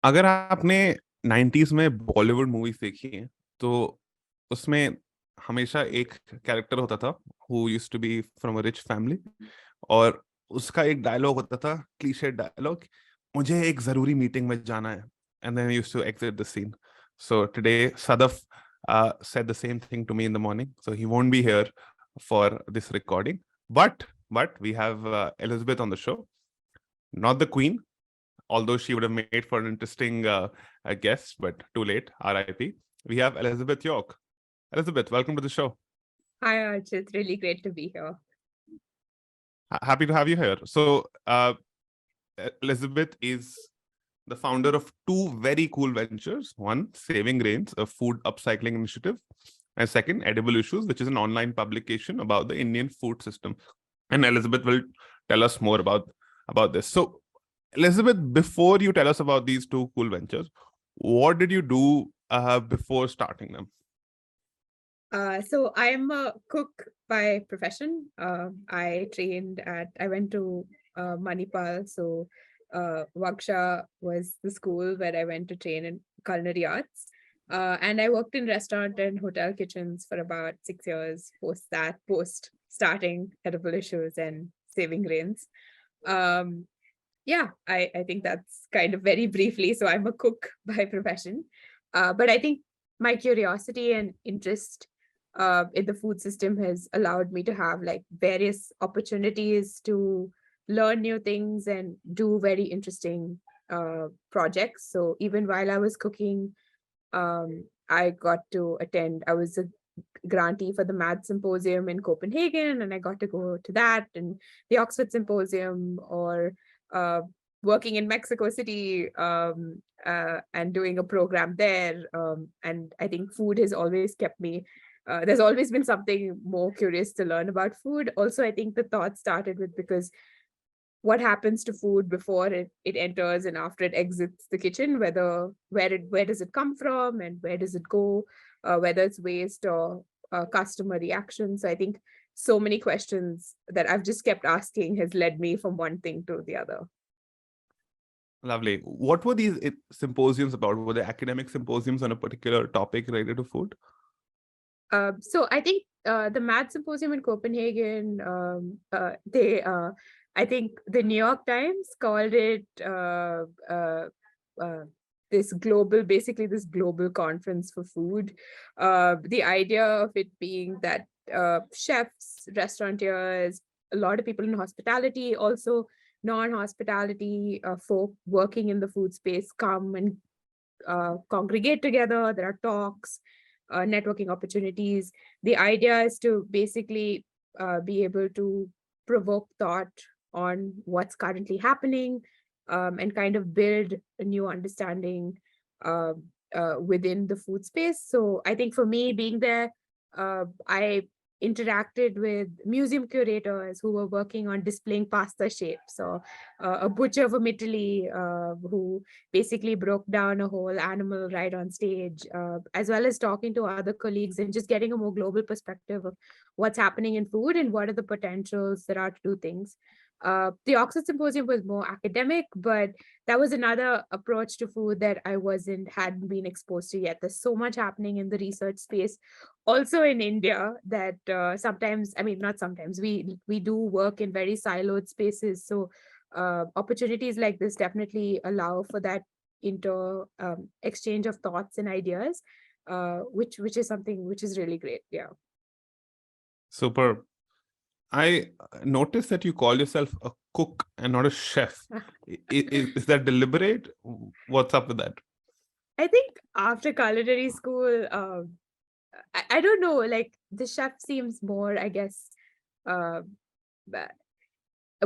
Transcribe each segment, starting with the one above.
अगर आपने 90s में बॉलीवुड मूवीज देखी हैं तो उसमें हमेशा एक कैरेक्टर होता था who used to be from a rich family, और उसका एक डायलॉग होता था, क्लीशे डायलॉग, मुझे एक जरूरी मीटिंग में जाना है, and then used to exit the scene. So today Sadaf said the same thing to me in the morning, so he won't be here for this recording, but we have Elizabeth on the show, not the queen, although she would have made for an interesting guest, but too late, RIP. We have Elizabeth Yorke. Elizabeth, welcome to the show. Hi, Archit. Really great to be here. Happy to have you here. So, Elizabeth is the founder of two very cool ventures. One, Saving Grains, a food upcycling initiative, and second, Edible Issues, which is an online publication about the Indian food system. And Elizabeth will tell us more about this. So, Elizabeth, before you tell us about these two cool ventures, what did you do before starting them? So I'm a cook by profession. I went to Manipal. So Waksha was the school where I went to train in culinary arts. And I worked in restaurant and hotel kitchens for about 6 years post starting Edible Issues and Saving Grains. Um, yeah, I think that's kind of very briefly. So I'm a cook by profession. But I think my curiosity and interest in the food system has allowed me to have like various opportunities to learn new things and do very interesting projects. So even while I was cooking, I got to attend, I was a grantee for the Math Symposium in Copenhagen, and I got to go to that and the Oxford Symposium, or uh, working in Mexico City and doing a program there. And I think food has always kept me. There's always been something more curious to learn about food. Also, I think the thought started with because what happens to food before it enters and after it exits the kitchen, where does it come from and where does it go, whether it's waste or customer reaction. So I think so many questions that I've just kept asking has led me from one thing to the other. Lovely. What were these symposiums about? Were they academic symposiums on a particular topic related to food? So I think the Math Symposium in Copenhagen, I think the New York Times called it basically this global conference for food. The idea of it being that chefs, restaurateurs, a lot of people in hospitality, also non-hospitality folk working in the food space come and congregate together. There are talks, networking opportunities. The idea is to basically be able to provoke thought on what's currently happening, and kind of build a new understanding within the food space. So I think for me, being there, I interacted with museum curators who were working on displaying pasta shapes, or a butcher from Italy who basically broke down a whole animal right on stage, as well as talking to other colleagues and just getting a more global perspective of what's happening in food and what are the potentials there are to do things. The Oxford Symposium was more academic, but that was another approach to food that I hadn't been exposed to yet. There's so much happening in the research space, also in India, that sometimes, I mean, not sometimes, we do work in very siloed spaces. So opportunities like this definitely allow for that exchange of thoughts and ideas, which is something which is really great. Yeah. Superb. I noticed that you call yourself a cook and not a chef. Is that deliberate? What's up with that? I think after culinary school, I don't know, like the chef seems more, I guess, uh,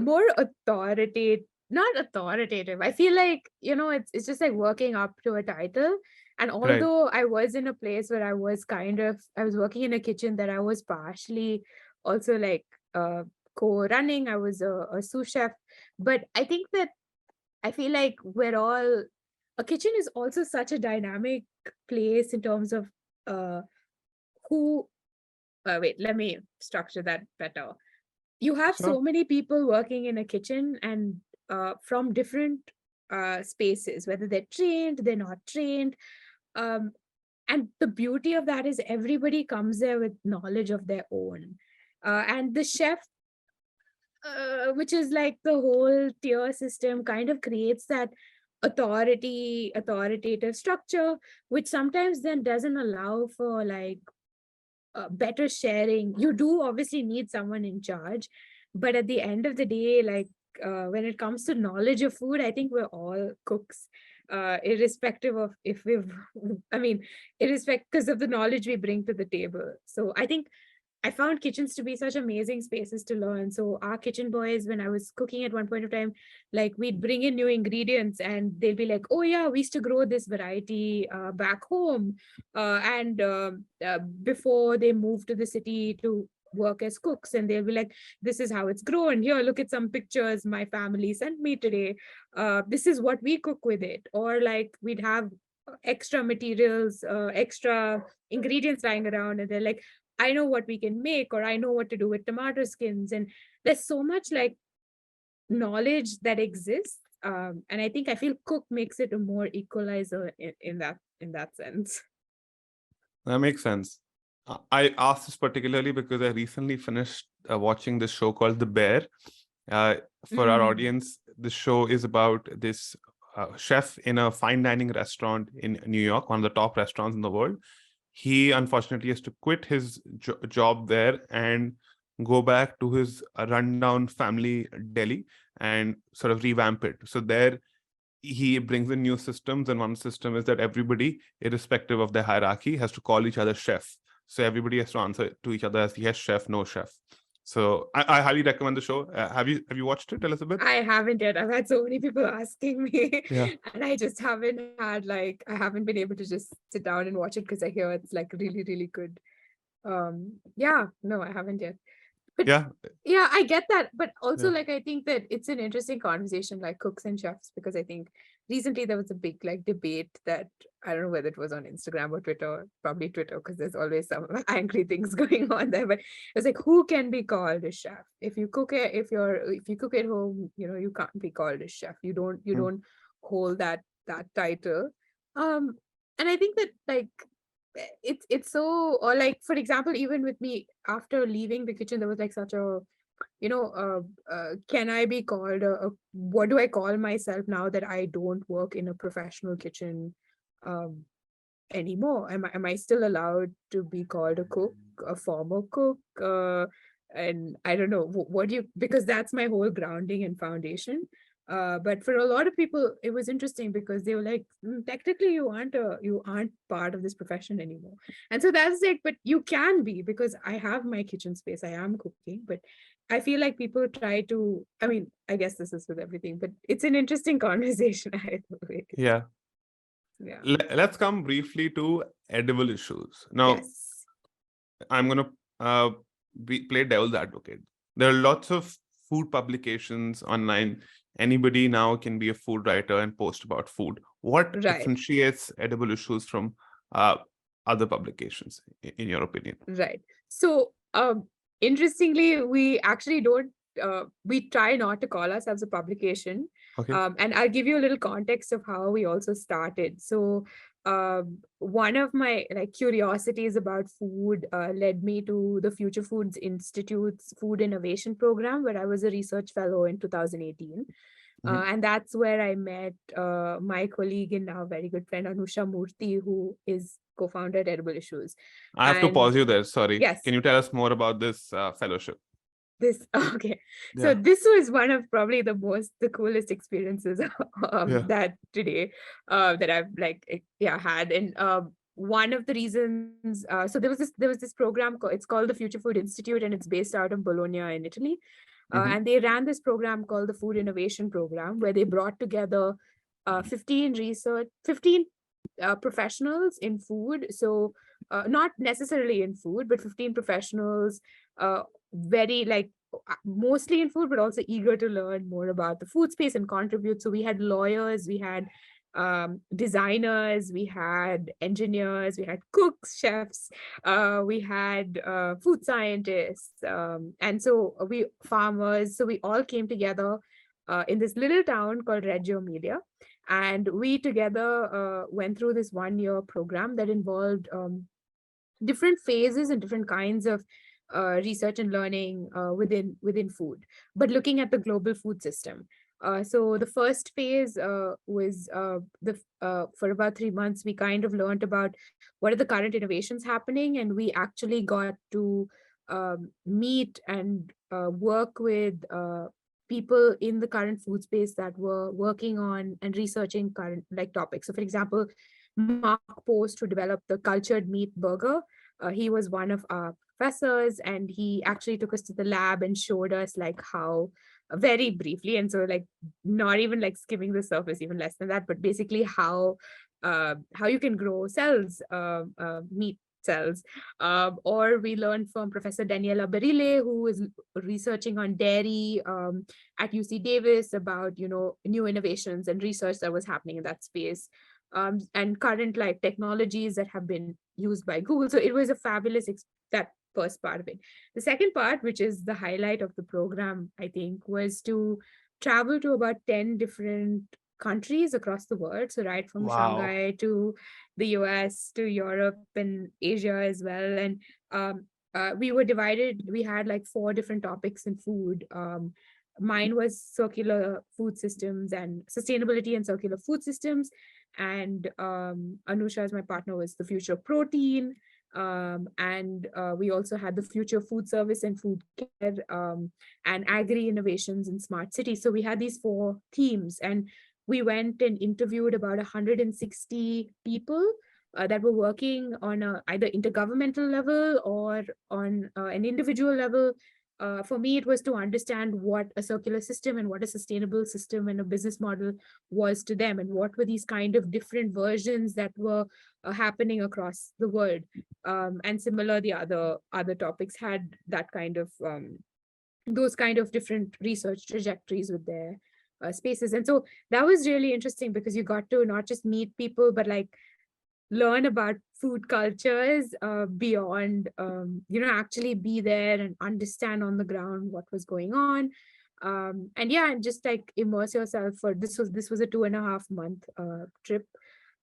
more authoritative, not authoritative. I feel like, it's just like working up to a title. And Right. although I was in a place where I was working in a kitchen that I was partially also like co-running, I was a sous chef. But I think that I feel like a kitchen is also such a dynamic place in terms of who, wait, let me structure that better. You have Sure. so many people working in a kitchen and from different spaces, whether they're trained, they're not trained. Um, and the beauty of that is everybody comes there with knowledge of their own. And the chef, which is like the whole tier system, kind of creates that authoritative structure, which sometimes then doesn't allow for like better sharing. You do obviously need someone in charge, but at the end of the day, like when it comes to knowledge of food, I think we're all cooks, irrespective of if we've, I mean, irrespective because of the knowledge we bring to the table. So I think I found kitchens to be such amazing spaces to learn. So our kitchen boys, when I was cooking at one point of time, like we'd bring in new ingredients and they'll be like, "Oh yeah, we used to grow this variety back home," and before they moved to the city to work as cooks, and they'll be like, "This is how it's grown. Here, look at some pictures my family sent me today. This is what we cook with it." Or like we'd have extra materials, extra ingredients lying around, and they're like, "I know what we can make," or "I know what to do with tomato skins." And there's so much like knowledge that exists. And I feel cook makes it a more equalizer in that sense. That makes sense. I asked this particularly because I recently finished watching this show called The Bear. For our Mm, audience, the show is about this chef in a fine dining restaurant in New York, one of the top restaurants in the world. He unfortunately has to quit his job there and go back to his rundown family Delhi and sort of revamp it. So there he brings in new systems, and one system is that everybody, irrespective of their hierarchy, has to call each other chef. So everybody has to answer to each other as yes chef, no chef. So I highly recommend the show. Have you watched it, Elizabeth? I haven't yet. I've had so many people asking me, Yeah. and I just haven't had like I haven't been able to just sit down and watch it because I hear it's like really, really good. Yeah, no, I haven't yet. But Yeah. yeah, I get that. But also, Yeah. like, I think that it's an interesting conversation, like cooks and chefs, because I think recently there was a big like debate that I don't know whether it was on Instagram or Twitter, probably Twitter, because there's always some angry things going on there. But it's like, who can be called a chef? If you cook it, if you cook at home, you can't be called a chef. You Mm. don't hold that title. Um, and I think that like it's so, or like for example, even with me after leaving the kitchen, there was like such a can I be called what do I call myself now that I don't work in a professional kitchen um anymore? Am I still allowed to be called a cook, a former cook? And I don't know what do you, because that's my whole grounding and foundation. But for a lot of people, it was interesting because they were like, technically, you aren't part of this profession anymore. And so that's like, but you can be, because I have my kitchen space. I am cooking, but I feel like people try to. I mean, I guess this is with everything, but it's an interesting conversation. I believe. Yeah. Yeah. Let's come briefly to edible issues. Now, Yes. I'm going to play devil's advocate. There are lots of food publications online. Anybody now can be a food writer and post about food. What Right. differentiates edible issues from uh, other publications, in your opinion? Right. So, interestingly, we actually don't, we try not to call ourselves a publication. Okay. And I'll give you a little context of how we also started. So, one of my like curiosities about food led me to the Future Foods Institute's Food Innovation Program, where I was a research fellow in 2018. Mhm. And that's where I met my colleague and now very good friend Anusha Murthy, who is co-founder at Edible Issues. I have to And pause you there. Sorry. yes, Can you tell us more about this fellowship? this okay. So Yeah. this was one of probably the coolest experiences Yeah. that today that I've like yeah had. And one of the reasons so there was this program it's called the Future Food Institute, and it's based out of Bologna in Italy. Hmm. And they ran this program called the Food Innovation Program, where they brought together 15 professionals in food. So not necessarily in food, but 15 professionals, very like mostly in food, but also eager to learn more about the food space and contribute. So we had lawyers, we had designers, we had engineers, we had cooks, chefs, we had food scientists, and so we farmers. So we all came together in this little town called Reggio Emilia. And we together went through this 1 year program that involved different phases and different kinds of research and learning within food, but looking at the global food system. So the first phase was the for about 3 months. We kind of learned about what are the current innovations happening, and we actually got to meet and work with people in the current food space that were working on and researching current like topics. So, for example, Mark Post, who developed the cultured meat burger, he was one of our professors, and he actually took us to the lab and showed us like how very briefly, and so like not even like skimming the surface, even less than that, but basically how you can grow cells, meat cells. Or we learned from Professor Daniela Berile, who is researching on dairy at UC Davis about, new innovations and research that was happening in that space, and current like technologies that have been used by Google. So it was a fabulous that first part of it. The second part, which is the highlight of the program, I think, was to travel to about 10 different countries across the world. So right from Wow. Shanghai to the US to Europe and Asia as well. And we were divided, we had like 4 different topics in food. Mine was circular food systems and sustainability and circular food systems. And Anusha, as my partner, was the future of protein. And we also had the future of food service and food care, and agri innovations in smart cities. So we had these 4 themes, and we went and interviewed about 160 people that were working on either intergovernmental level or on an individual level. For me, it was to understand what a circular system and what a sustainable system and a business model was to them, and what were these kind of different versions that were happening across the world. And similar, the other topics had that kind of those kind of different research trajectories with their spaces. And so that was really interesting because you got to not just meet people, but like learn about food cultures beyond, actually be there and understand on the ground what was going on. And yeah, and just like immerse yourself for this was a 2.5 month trip.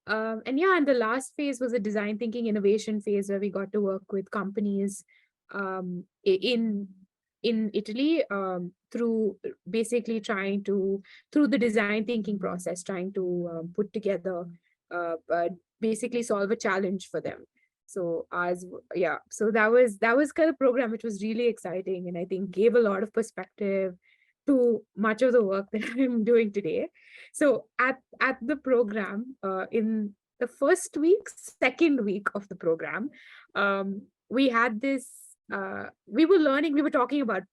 And yeah, and the last phase was a design thinking innovation phase where we got to work with companies in Italy, through basically through the design thinking process, trying to put together, basically solve a challenge for them. So as yeah, so that was kind of program which was really exciting, and I think gave a lot of perspective to much of the work that I'm doing today. So at the program, in the first week, second week of the program, we had this. We were talking about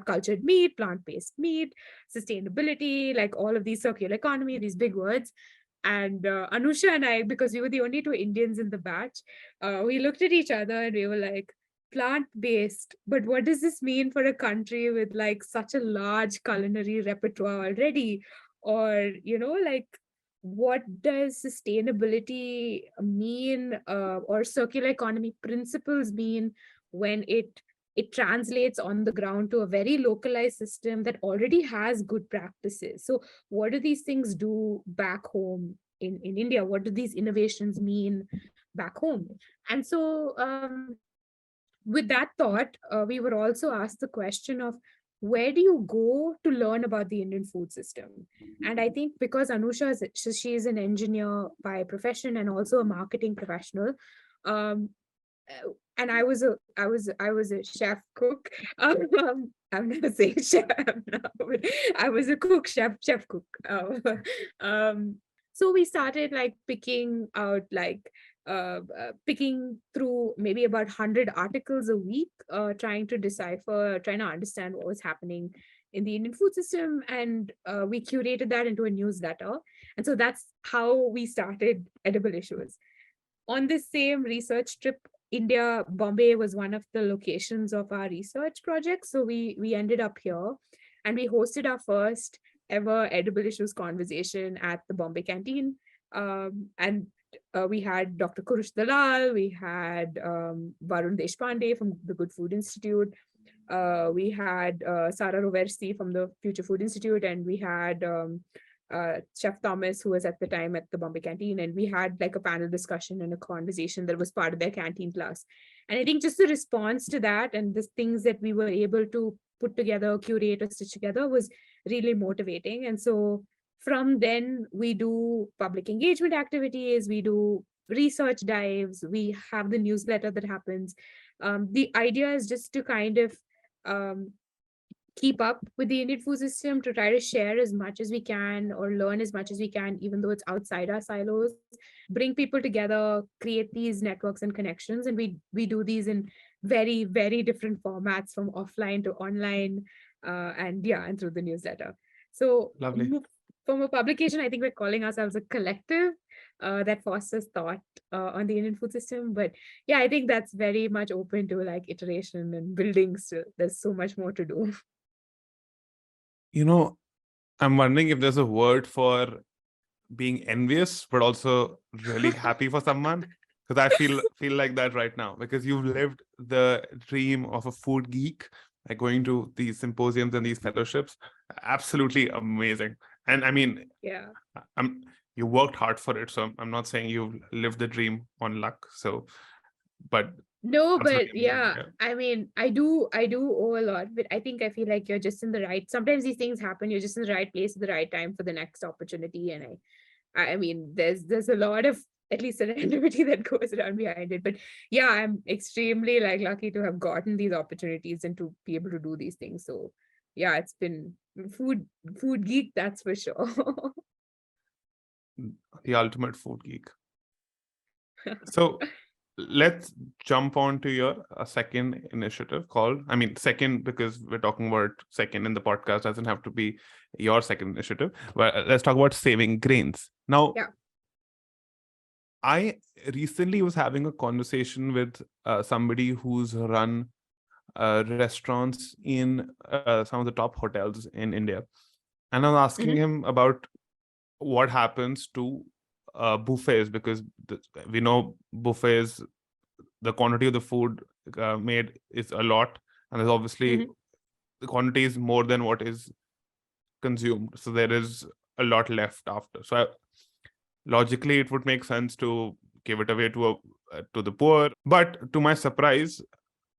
cultured meat, plant-based meat, sustainability, like all of these circular economy, these big words. And Anusha and I, because we were the only 2 Indians in the batch, we looked at each other and we were like, plant-based, but what does this mean for a country with like such a large culinary repertoire already? Or, like, what does sustainability mean, or circular economy principles mean when it translates on the ground to a very localized system that already has good practices? So what do these things do back home in India? What do these innovations mean back home? And so with that thought, we were also asked the question of, where do you go to learn about the Indian food system? And I think because Anusha she is an engineer by profession and also a marketing professional, um, and I was a chef cook. I'm not saying chef now, but I was a cook, chef cook. So we started like picking out like picking through maybe about 100 articles a week, trying to understand what was happening in the Indian food system, and we curated that into a newsletter. And so that's how we started Edible Issues. On this same research trip, India, Bombay was one of the locations of our research project. So we ended up here, and we hosted our first ever Edible Issues conversation at the Bombay canteen. And we had Dr. Kurush Dalal, we had Varun Deshpande from the Good Food Institute, We had Sara Roversi from the Future Food Institute, and we had Chef Thomas, who was at the time at the Bombay Canteen, and we had like a panel discussion and a conversation that was part of their canteen class. And I think just the response to that and the things that we were able to put together, curate, or stitch together was really motivating. And so from then, we do public engagement activities, we do research dives, we have the newsletter that happens. The idea is just to kind of um, keep up with the Indian food system, to try to share as much as we can or learn as much as we can, even though it's outside our silos, bring people together, create these networks and connections. And we do these in very, very different formats, from offline to online, and yeah, and through the newsletter. So Lovely. from a publication, I think we're calling ourselves a collective that fosters thought on the Indian food system. But yeah, I think that's very much open to like iteration and building still. There's so much more to do. You know, I'm wondering if there's a word for being envious, but also really happy for someone. Because I feel like that right now, because you've lived the dream of a food geek, like going to these symposiums and these fellowships. Absolutely amazing. And I mean, Yeah. you worked hard for it, so I'm not saying you've lived the dream on luck. So, but No, absolutely but amazing. yeah, I mean, I do owe a lot, but I think I feel like you're just in the right. Sometimes these things happen. You're just in the right place at the right time for the next opportunity. And I mean, there's a lot of at least serendipity that goes around behind it. But yeah, I'm extremely like lucky to have gotten these opportunities and to be able to do these things. So yeah, it's been food geek, that's for sure. The ultimate food geek. So let's jump on to your second initiative called, I mean, second, because we're talking about second in the podcast, doesn't have to be your second initiative. But let's talk about saving grains. Now, Yeah. I recently was having a conversation with somebody who's run restaurants in some of the top hotels in India. And I was asking Mhm. him about what happens to buffets, because we know buffets, the quantity of the food made is a lot, and there's obviously Mhm. the quantity is more than what is consumed, so there is a lot left after. So logically it would make sense to give it away to the poor, but to my surprise,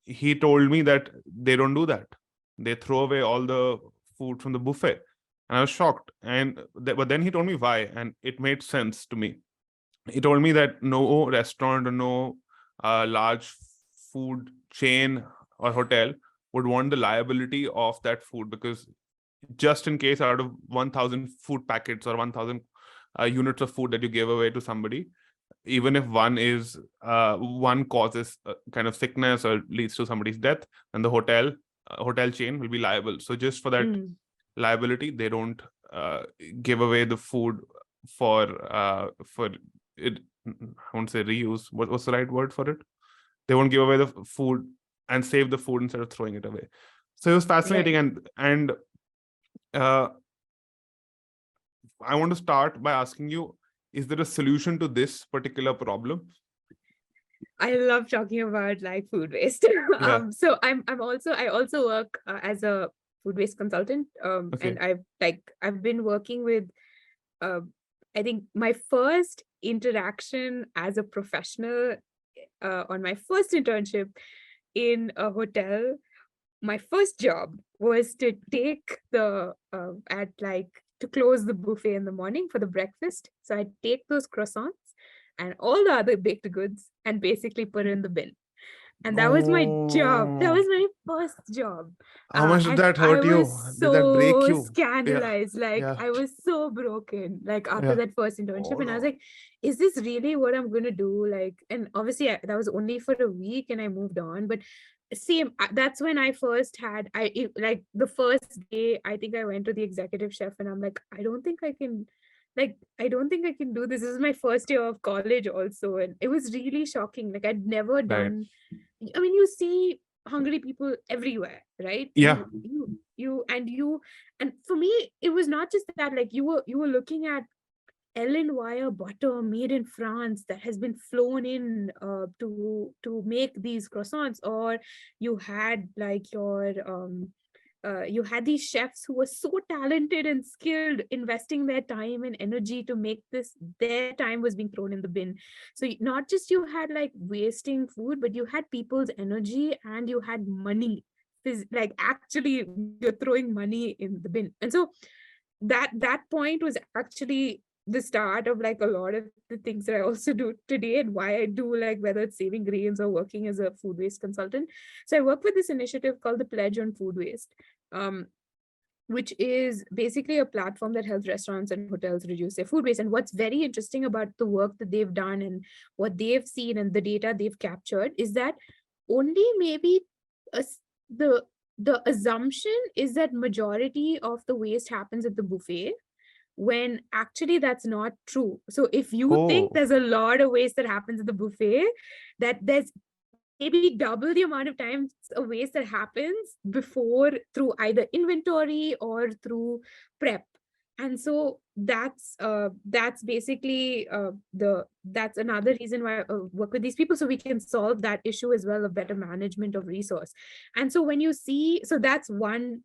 he told me that they don't do that. They throw away all the food from the buffet, and I was shocked. And but then he told me why, and it made sense to me. He told me that no restaurant or no large food chain or hotel would want the liability of that food, because just in case out of 1000 food packets or 1000 units of food that you give away to somebody, even if one causes kind of sickness or leads to somebody's death, then the hotel chain will be liable. So just for that Mm. liability, they don't give away the food for it. I won't say reuse. What's the right word for it? They won't give away the food and save the food instead of throwing it away. So it was fascinating. Right. And uh, I want to start by asking you, is there a solution to this particular problem? I love talking about like food waste. Yeah. So I also work as a food waste consultant. Okay. And I've been working with uh, I think my first interaction as a professional on my first internship in a hotel. My first job was to take the at like to close the buffet in the morning for the breakfast. So I'd take those croissants and all the other baked goods and basically put it in the bin. And that was my job. That Oh, was my first job. how much did And that I hurt was you? Did that break so you? Yeah. scandalized. Like Yeah. I was so broken, like after Yeah. that first internship. Oh And I was no. like, is this really what I'm going to do? Like, and obviously that was only for a week and I moved on. But same, that's when I first had, like the first day, I think I went to the executive chef and I'm like, I don't think I can do this. This is my first year of college also. And it was really shocking. Like I'd never Right. done, I mean, you see hungry people everywhere, right? Yeah. And for me, it was not just that, like you were looking at Ellen wire butter made in France that has been flown in to make these croissants, or you had like you had these chefs who were so talented and skilled, investing their time and energy to make this. Their time was being thrown in the bin. So not just you had like wasting food, but you had people's energy and you had money. Like actually, you're throwing money in the bin. And so that point was actually the start of like a lot of the things that I also do today, and why I do, like, whether it's saving grains or working as a food waste consultant. So I work with this initiative called the Pledge on Food Waste, um, which is basically a platform that helps restaurants and hotels reduce their food waste. And what's very interesting about the work that they've done and what they've seen and the data they've captured is that only maybe a s the assumption is that majority of the waste happens at the buffet, when actually that's not true. So if you think Oh, there's a lot of waste that happens at the buffet, that there's maybe double the amount of times a waste that happens before, through either inventory or through prep. And so that's basically the that's another reason why I work with these people, so we can solve that issue as well, of better management of resource. And so when you see, so that's one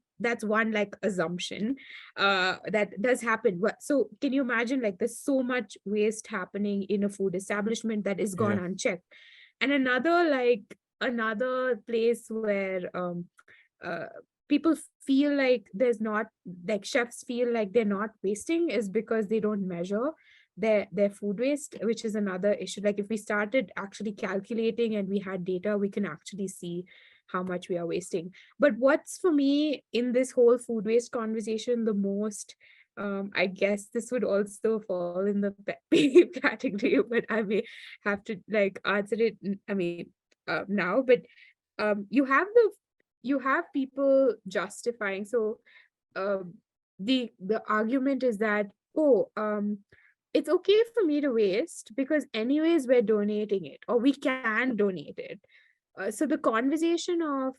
like assumption that does happen. So can you imagine, like, there's so much waste happening in a food establishment that is gone yeah. unchecked. And another place where uh, people feel like there's not, like, chefs feel like they're not wasting, is because they don't measure their food waste, which is another issue. Like, if we started actually calculating and we had data, we can actually see how much we are wasting. But what's, for me, in this whole food waste conversation, the most, I guess this would also fall in the pet peeve category, but I may have to like answer it. I mean, now, but you have people justifying. So um, the argument is that, oh, it's okay for me to waste because anyways we're donating it, or we can donate it. So the conversation of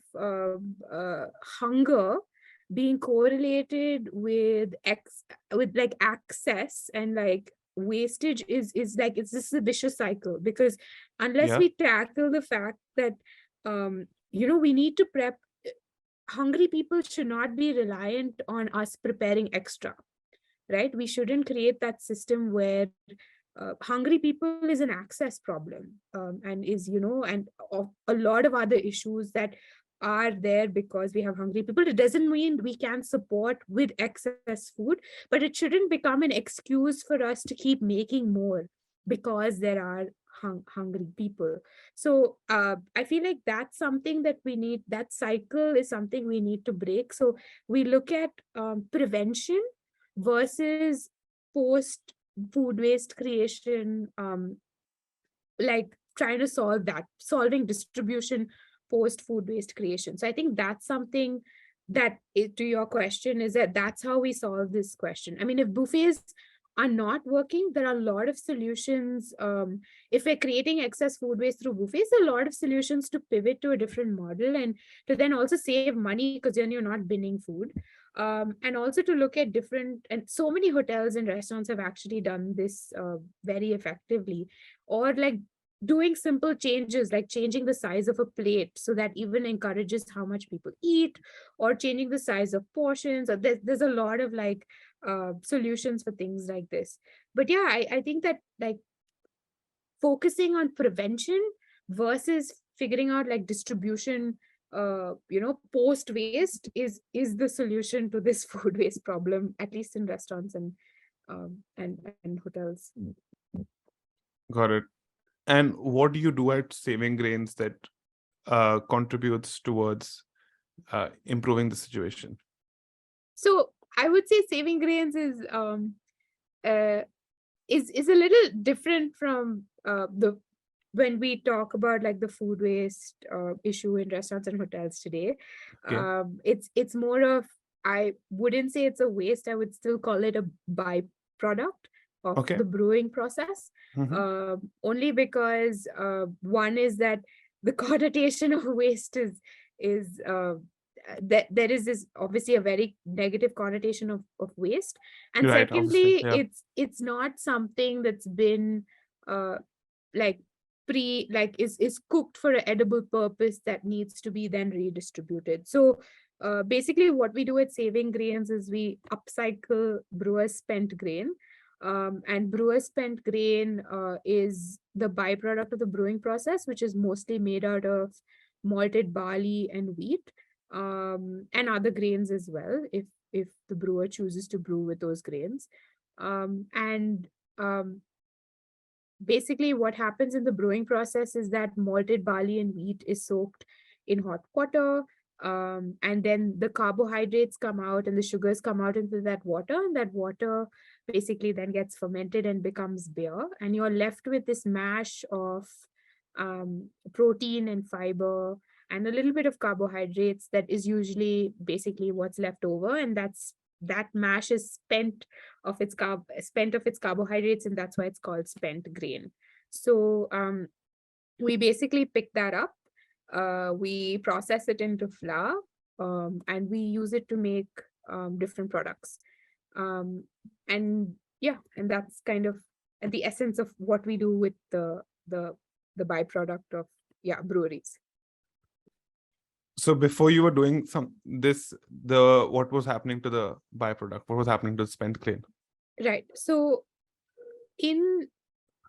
hunger being correlated with with like access and like wastage is like, it's this is a vicious cycle, because unless Yeah. we tackle the fact that we need to prep, hungry people should not be reliant on us preparing extra, right? We shouldn't create that system where hungry people is an access problem, and is, and of a lot of other issues that are there because we have hungry people. It doesn't mean we can support with excess food, but it shouldn't become an excuse for us to keep making more because there are hungry people. So I feel like that's something that we need, that cycle is something we need to break. So we look at prevention versus post food waste creation, like trying to solving distribution post food waste creation. So I think that's something that to your question, is that that's how we solve this question. I mean, if buffets are not working, there are a lot of solutions. If we're creating excess food waste through buffets, a lot of solutions to pivot to a different model, and to then also save money because then you're not binning food. And also to look at different, and so many hotels and restaurants have actually done this very effectively, or like doing simple changes like changing the size of a plate so that even encourages how much people eat, or changing the size of portions, or there's a lot of like solutions for things like this. But yeah, I think that, like, focusing on prevention versus figuring out like distribution, post waste is the solution to this food waste problem, at least in restaurants and hotels. Got it. And what do you do at Saving Grains that contributes towards improving the situation? So I would say saving grains uh, is a little different from the when we talk about like the food waste issue in restaurants and hotels today. Okay. It's more of, I wouldn't say it's a waste, I would still call it a byproduct of Okay. the brewing process. Mm-hmm. Only because one is that the connotation of waste is that there is this obviously a very negative connotation of waste, and Right, obviously. secondly, Yeah. it's not something that's been uh like is cooked for an edible purpose that needs to be then redistributed. So basically what we do at Saving Grains is we upcycle brewer's spent grain, and brewer's spent grain is the byproduct of the brewing process, which is mostly made out of malted barley and wheat, and other grains as well, if the brewer chooses to brew with those grains. And basically what happens in the brewing process is that malted barley and wheat is soaked in hot water, and then the carbohydrates come out and the sugars come out into that water, and that water basically then gets fermented and becomes beer, and you're left with this mash of protein and fiber and a little bit of carbohydrates that is usually basically what's left over, and that mash is spent of its carbohydrates, and that's why it's called spent grain. So we basically pick that up, we process it into flour, and we use it to make different products. And yeah, and that's kind of the essence of what we do with the byproduct of breweries. So before you were doing what was happening to the byproduct? What was happening to the spent grain? Right. So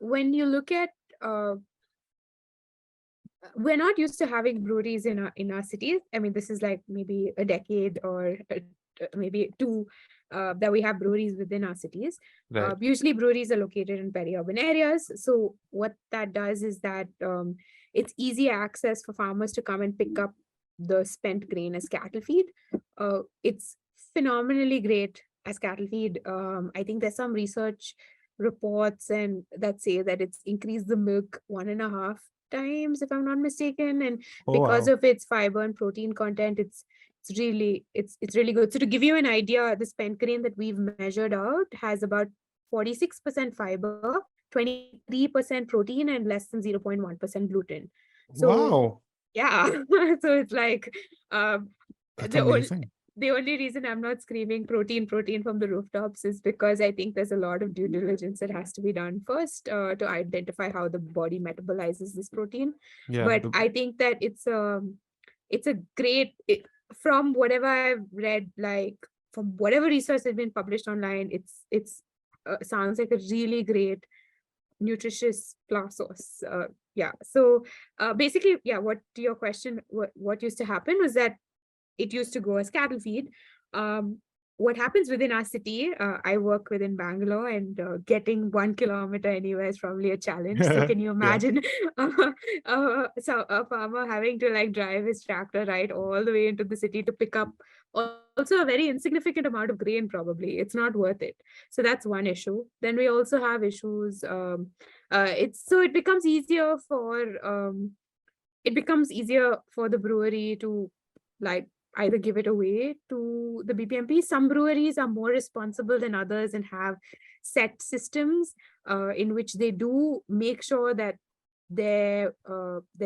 when you look at we're not used to having breweries in our cities. I mean, this is like maybe a decade or maybe two that we have breweries within our cities. Right. Usually breweries are located in peri-urban areas. So what that does is that it's easy access for farmers to come and pick up the spent grain as cattle feed. It's phenomenally great as cattle feed. I think there's some research reports and that say that it's increased the milk 1.5 times, if I'm not mistaken, and because of its fiber and protein content, it's really good. So to give you an idea, the spent grain that we've measured out has about 46% fiber, 23% protein, and less than 0.1% gluten. So Wow. yeah, so it's like That's the amazing. The only reason I'm not screaming protein from the rooftops is because I think there's a lot of due diligence that has to be done first to identify how the body metabolizes this protein. Yeah. But I think that it's a great from whatever I've read, like from whatever research has been published online, it's sounds like a really great nutritious flour source. So basically, what to your question, what used to happen was that it used to go as cattle feed. What happens within our city, I work within Bangalore, and getting 1 kilometer anywhere is probably a challenge. So can you imagine so a farmer having to like drive his tractor right all the way into the city to pick up also a very insignificant amount of grain? Probably it's not worth it. So that's one issue. Then we also have issues. It becomes easier for the brewery to like either give it away to the BPMP. Some breweries are more responsible than others and have set systems in which they do make sure that their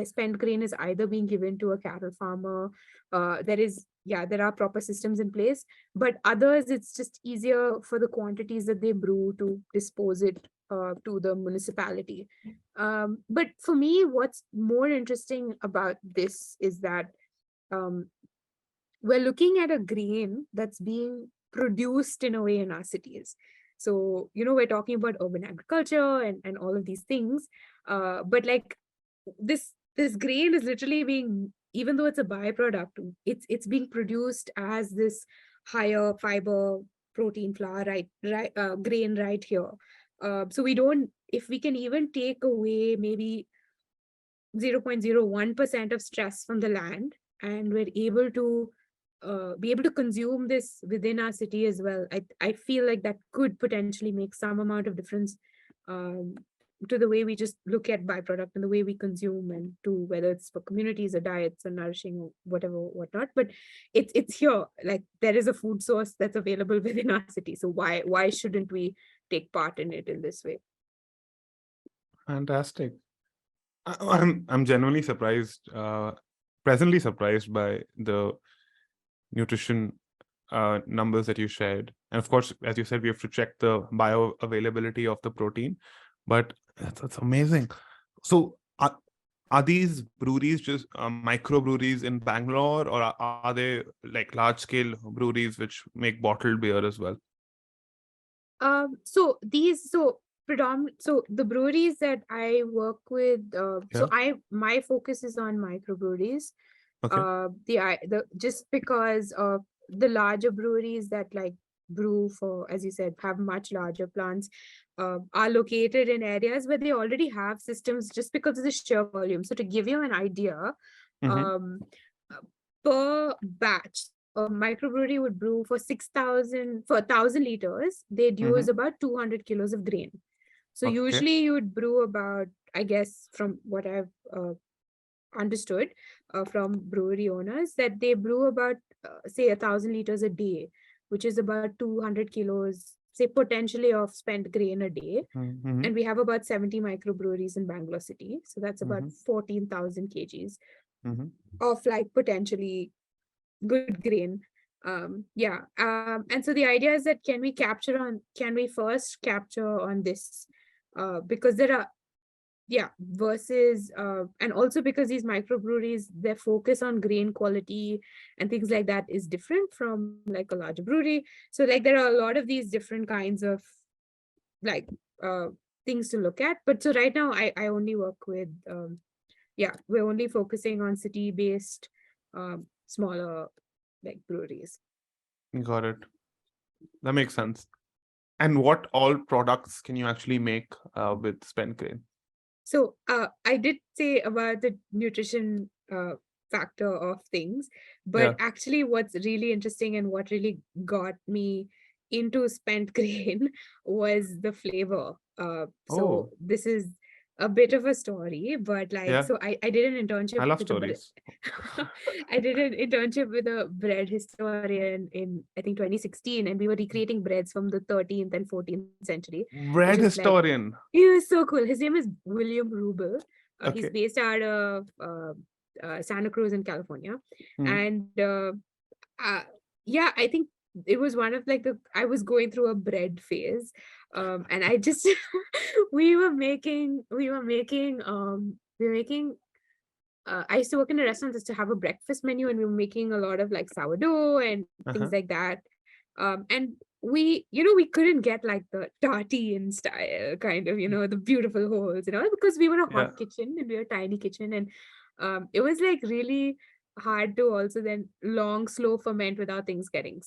spent grain is either being given to a cattle farmer. There are proper systems in place, but others it's just easier for the quantities that they brew to dispose it to the municipality. But for me, what's more interesting about this is that we're looking at a grain that's being produced in a way in our cities. So, we're talking about urban agriculture and all of these things. But like this grain is literally being, even though it's a byproduct, it's being produced as this higher fiber protein flour, grain right here. So if we can even take away maybe 0.01% of stress from the land, and we're able to be able to consume this within our city as well, I feel like that could potentially make some amount of difference to the way we just look at byproduct and the way we consume, and to whether it's for communities or diets or nourishing or whatnot. But it's here, like there is a food source that's available within our city. So why shouldn't we take part in it in this way? Fantastic. I'm genuinely surprised, pleasantly surprised by the nutrition numbers that you shared. And of course, as you said, we have to check the bioavailability of the protein. But that's amazing. So are these breweries just microbreweries in Bangalore, or are they like large scale breweries which make bottled beer as well? So the breweries that I work with, Yeah. my focus is on microbreweries. Okay. The just because of the larger breweries that like brew for, as you said, have much larger plants, are located in areas where they already have systems just because of the sheer volume. So to give you an idea, Mm-hmm. um, uh, per batch, a microbrewery would brew for 6,000, for 1,000 liters, they'd use Mm-hmm. about 200 kilos of grain. So Okay. usually you would brew about, I guess, from what I've understood from brewery owners, that they brew about say 1,000 liters a day, which is about 200 kilos, say potentially, of spent grain a day. Mm-hmm. And we have about 70 microbreweries in Bangalore city, so that's about Mm-hmm. 14,000 kgs Mm-hmm. of like potentially good grain. And so the idea is that can we first capture on this, because there are, yeah, versus and also because these microbreweries, their focus on grain quality and things like that is different from like a larger brewery. So like there are a lot of these different kinds of like uh things to look at. But so right now I only work with we're only focusing on city based smaller like breweries. Got it. That makes sense. And what all products can you actually make with spent grain? So I did say about the nutrition factor of things, but Yeah. actually, what's really interesting and what really got me into spent grain was the flavor. So Oh, this is a bit of a story, but like, yeah. so I did an I internship love with a stories. I did an internship with a bread historian in I think 2016, and we were recreating breads from the 13th and 14th century, which Bread is like historian. he was so cool. His name is William Rubel. He's Okay. based out of Santa Cruz in California, Hmm. and uh, yeah, I think it was one of like the I was going through a bread phase, and I just we were making. I used to work in a restaurant just to have a breakfast menu, and we were making a lot of like sourdough and things Uh-huh. like that. And we couldn't get like the tartine style kind of, the beautiful holes, because we were a Yeah. hot kitchen and we were a tiny kitchen, and it was like really hard to also then long slow ferment without things getting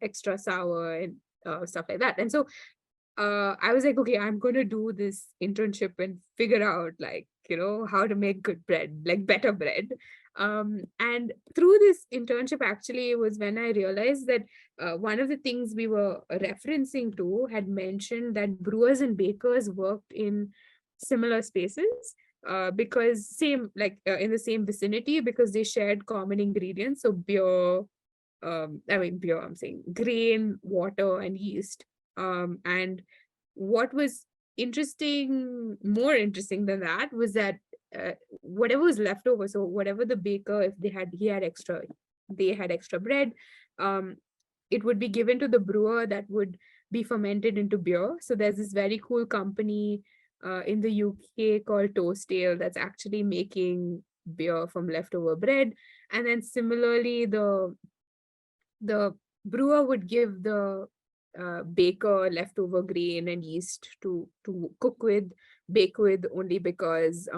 extra sour and stuff like that. And so I was like, okay, I'm going to do this internship and figure out like, how to make good bread, like better bread. And through this internship, actually, was when I realized that one of the things we were referencing to had mentioned that brewers and bakers worked in similar spaces. Because same like in the same vicinity, because they shared common ingredients. So beer, I'm saying grain, water, and yeast. And what was more interesting than that was that whatever was left over, so whatever the baker, if they had extra bread, um, it would be given to the brewer that would be fermented into beer. So there's this very cool company in the UK called Toast Ale that's actually making beer from leftover bread. And then similarly, the brewer would give the baker leftover grain and yeast to bake with, only because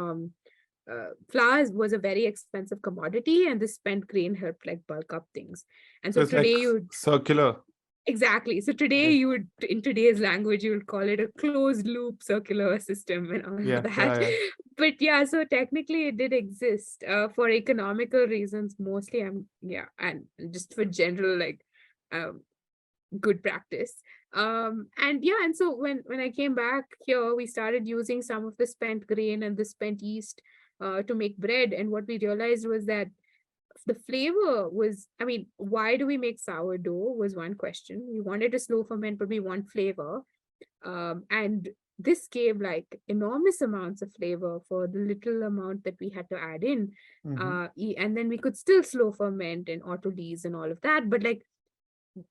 flour was a very expensive commodity, and the spent grain helped like bulk up things. And So so it's like today you circular. exactly. So today Yeah. you would, in today's language, you would call it a closed loop circular system and all of Yeah. that. Yeah. Yeah. But yeah, so technically it did exist for economical reasons mostly. And just for general like um, good practice. And yeah, and so when I came back here, we started using some of the spent grain and the spent yeast to make bread. And what we realized was that the flavor was, I mean, why do we make sourdough was one question. We wanted to slow ferment, but we want flavor. And this gave like enormous amounts of flavor for the little amount that we had to add in. Mm-hmm. And then we could still slow ferment and auto lease and all of that. But like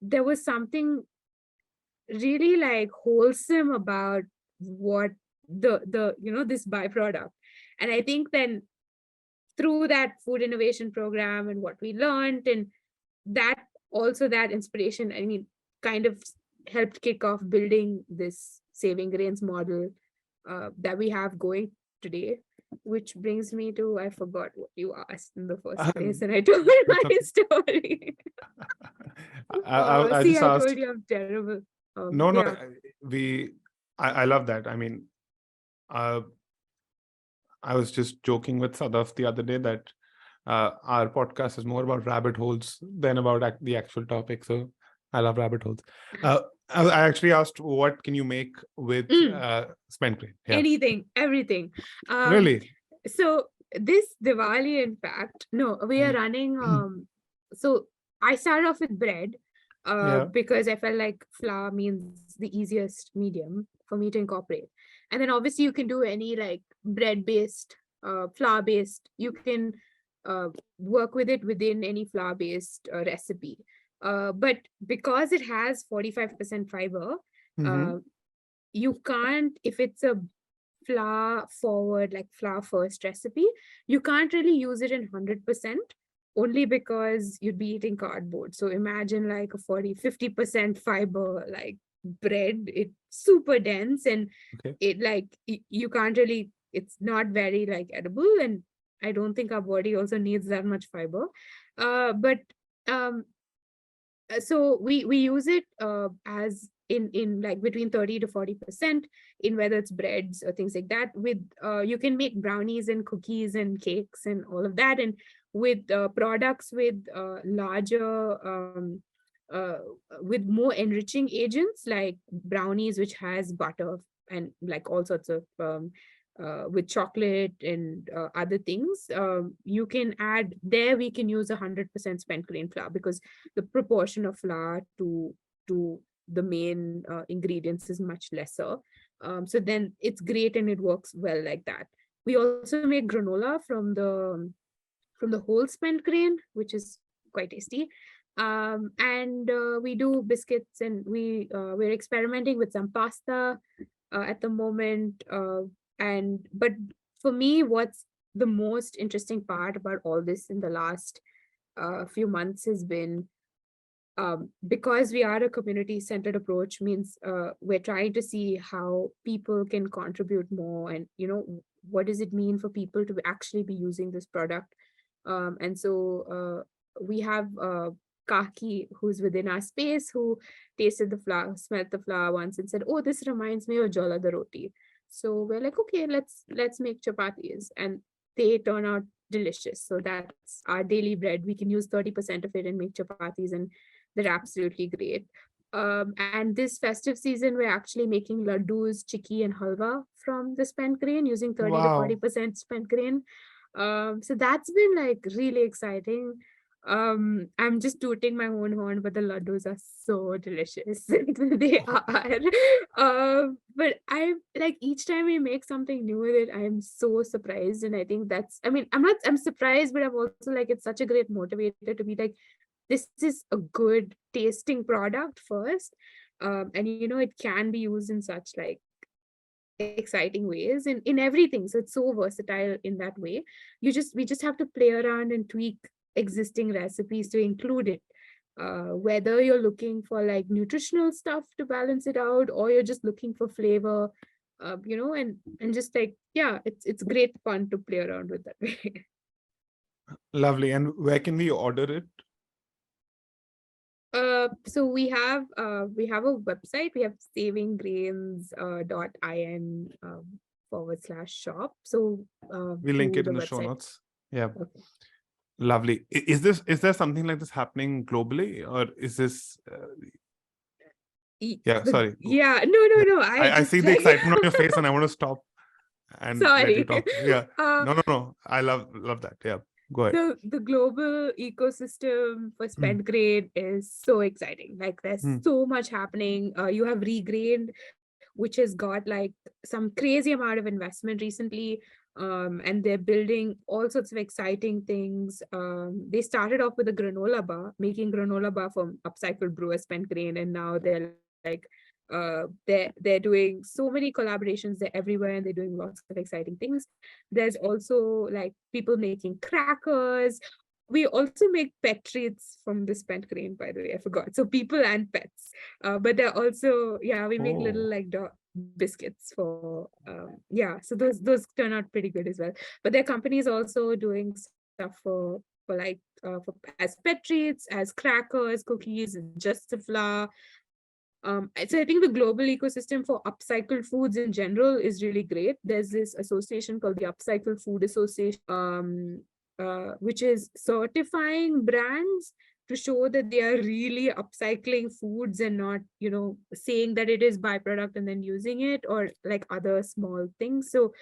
there was something really like wholesome about what this byproduct. And I think then through that food innovation program and what we learned, and that also that inspiration, I mean, kind of helped kick off building this saving grains model that we have going today. Which brings me to, I forgot what you asked in the first place, and I told my That's okay. story. I See, just I told asked. you I'm terrible. No, Yeah. I love that. I mean, uh, I was just joking with Sadaf the other day that our podcast is more about rabbit holes than about the actual topic. So I love rabbit holes. Uh, I actually asked, what can you make with Mm, spent grain? Yeah, anything, everything. Um, really. so this Diwali, in fact, no, we are Mm. running. So I started off with bread, Yeah. because I felt like flour means the easiest medium for me to incorporate. And then obviously you can do any like bread based, flour based. You can work with it within any flour based recipe. But because it has 45% fiber, Mm-hmm. uh, you can't, if it's a flour forward, like flour first recipe, you can't really use it in 100%, only because you'd be eating cardboard. So imagine like a 40-50% fiber like bread. It's super dense, and Okay. it like you can't really, it's not very like edible, and I don't think our body also needs that much fiber. But um so we use it as in like between 30 to 40% in whether it's breads or things like that. With you can make brownies and cookies and cakes and all of that. And with products with larger uh, with more enriching agents like brownies which has butter and like all sorts of with chocolate and other things, you can add there, we can use 100% spent grain flour, because the proportion of flour to the main ingredients is much lesser. So then it's great and it works well like that. We also make granola from the whole spent grain, which is quite tasty. And we do biscuits, and we're experimenting with some pasta at the moment. And but for me, what's the most interesting part about all this in the last few months has been, because we are a community centered approach, means we're trying to see how people can contribute more, and what does it mean for people to actually be using this product. And so we have Kaki, who's within our space, who tasted the flour, smelled the flour once and said, oh, this reminds me of jola the roti. So we're like, okay, let's make chapatis, and they turn out delicious. So that's our daily bread. We can use 30% of it and make chapatis, and they're absolutely great. And this festive season, we're actually making laddoos, chikki, and halwa from the spent grain using 30 to Wow. 40% spent grain. So that's been like really exciting. I'm just tooting my own horn, but the laddoos are so delicious. They are. But I like each time we make something new with it, I'm so surprised. And I think that's, I mean, I'm surprised, but I'm also like, it's such a great motivator to be like, this is a good tasting product first. And it can be used in such like exciting ways in everything. So it's so versatile in that way. We just have to play around and tweak existing recipes to include it. Whether you're looking for like nutritional stuff to balance it out, or you're just looking for flavor, and just like, yeah, it's great fun to play around with that way. Lovely. And where can we order it? So we have a website. We have savinggrains.in /shop. So We link through it the in the show website. notes. Yeah. Okay. Lovely. Is there something like this happening globally, or is this? Yeah. Sorry. Yeah, no. I I just see the like excitement on your face, and I want to stop and let you sorry. talk. Yeah. Uh, No. I love that. Yeah. Go ahead. the global ecosystem for Hmm. spent grain is so exciting. Like there's Hmm. so much happening. You have regrained, which has got like some crazy amount of investment recently. And they're building all sorts of exciting things. They started off with a granola bar, making granola bar from upcycled brewer spent grain, and now they're like they're doing so many collaborations. They're everywhere and they're doing lots of exciting things. There's also like people making crackers. We also make pet treats from the spent grain, by the way. I forgot. So people and pets. But they're also, yeah, we make little Oh, like biscuits for yeah. So those turn out pretty good as well. But their company is also doing stuff for like for as pet treats, as crackers, cookies, just the flour. So I think the global ecosystem for upcycled foods in general is really great. There's this association called the Upcycled Food Association, which is certifying brands to show that they are really upcycling foods and not, saying that it is byproduct and then using it or like other small things. So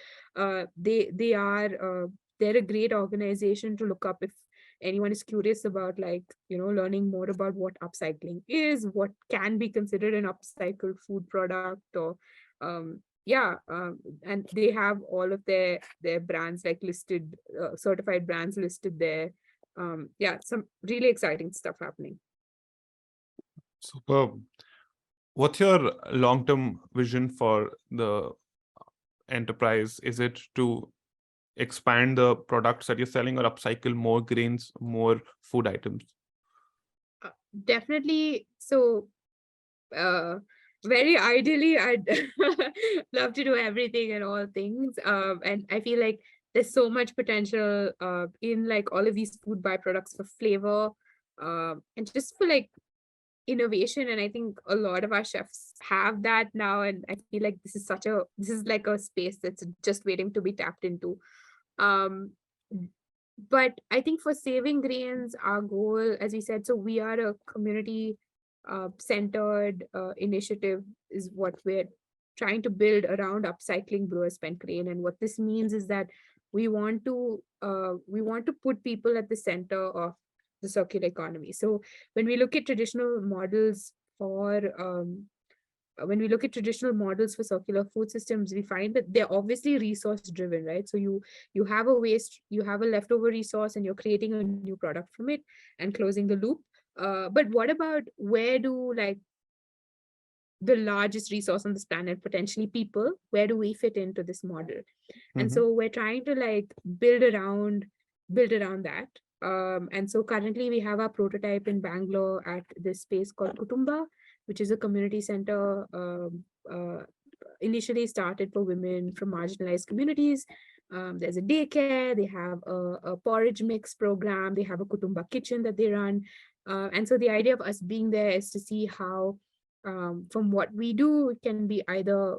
they are they're a great organization to look up if anyone is curious about like learning more about what upcycling is, what can be considered an upcycled food product, or yeah and they have all of their brands like listed, certified brands listed there. Yeah, some really exciting stuff happening. superb. What's your long-term vision for the enterprise? Is it to expand the products that you're selling or upcycle more grains, more food items? Definitely. So uh very ideally I'd love to do everything and all things, and I feel like there's so much potential in like all of these food byproducts for flavor, and just for like innovation. And I think a lot of our chefs have that now, and I feel like this is like a space that's just waiting to be tapped into. um but I think for saving grains, our goal, as we said, so we are a community centered initiative, is what we're trying to build around upcycling brewer spent grain. And what this means is that we want to put people at the center of the circular economy. So when we look at traditional models for when we look at traditional models for circular food systems, we find that they're obviously resource driven, right? So you have a waste, you have a leftover resource, and you're creating a new product from it and closing the loop. But what about where do like the largest resource on this planet, potentially people, where do we fit into this model? And Mm-hmm. so we're trying to like build around that. And so currently we have our prototype in Bangalore at this space called Kutumba, which is a community center, initially started for women from marginalized communities. There's a daycare, they have a porridge mix program, they have a Kutumba kitchen that they run. And so the idea of us being there is to see how, from what we do, it can be either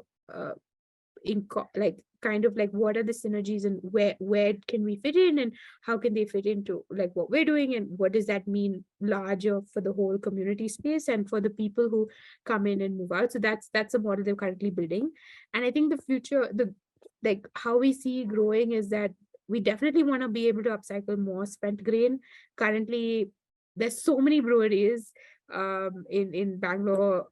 like kind of like what are the synergies and where can we fit in, and how can they fit into like what we're doing, and what does that mean larger for the whole community space and for the people who come in and move out. So that's a model they're currently building. And I think the future, the like how we see growing is that we definitely want to be able to upcycle more spent grain. Currently there's so many breweries in Bangalore,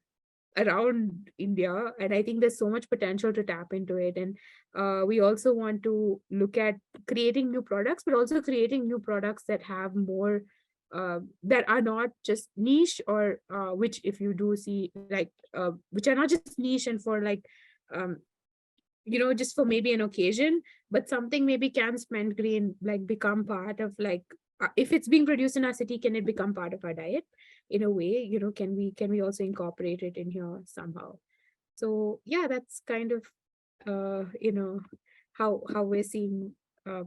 around India, and I think there's so much potential to tap into it. And we also want to look at creating new products, but also creating new products that have more that are not just niche, or which if you do see like which are not just niche and for like um, just for maybe an occasion, but something maybe can spent grain like become part of like if it's being produced in our city, can it become part of our diet in a way? Can we also incorporate it in here somehow? So yeah, that's kind of how we're seeing uh